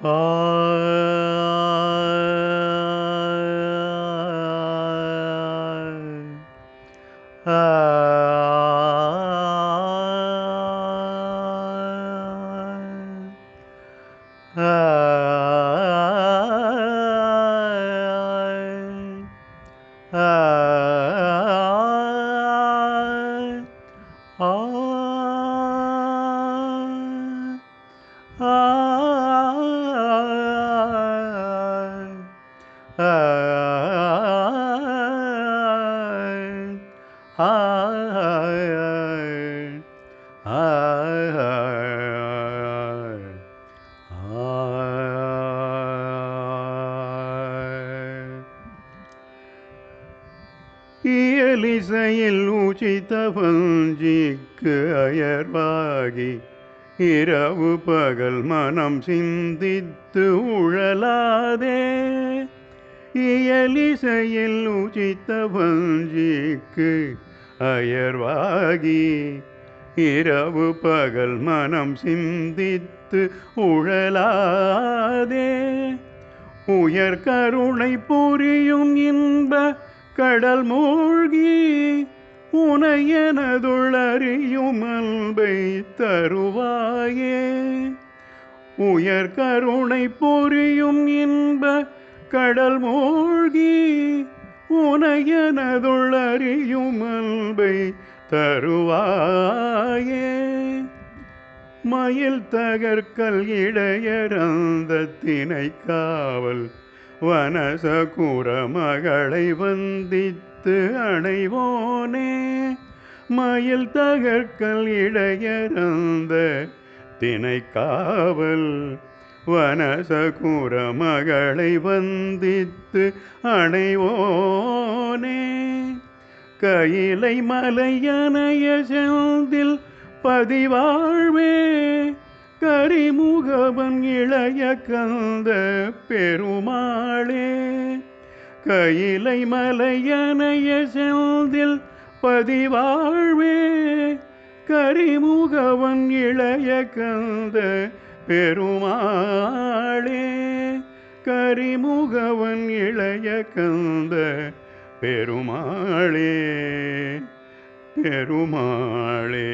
ஆ ஆ இயலிசையில் உச்சித வஞ்சிக்கு அயர்வாகி இரவு பகல் மனம் சிந்தித்து உழலாதே. இயலிசையில் உச்சித வஞ்சிக்கு அயர்வாகி இரவு பகல் மனம் சிந்தித்து உழலாதே. உயர் கருணை புரியும் இன்ப கடல் மூழ்கி உனையனதுளறியும் அன்பை தருவாயே. உயர் கருணை புரியும் இன்ப கடல் மூழ்கி உனையனதுளறியும் அன்பை தருவாயே. மயில் தகர்கல் இடையரந்த தினை காவல் வனசகுர மகளை வந்தித்து அணைவோனே. மயில் தகர்கல் இடையரந்த தினை காவல் வனசகுர மகளை வந்தித்து அணைவோனே. கையிலை மலையனைய செந்தில் பதிவாழ்வே கரிமுகவன் இளைய கந்த பெருமாளே. கையிலை மலையனைய செந்தில் பதிவாழ்வே கரிமுகவன் இளைய கந்த பெருமாளே. கரிமுகவன் இளைய கந்த பெருமாளே பெருமாளே.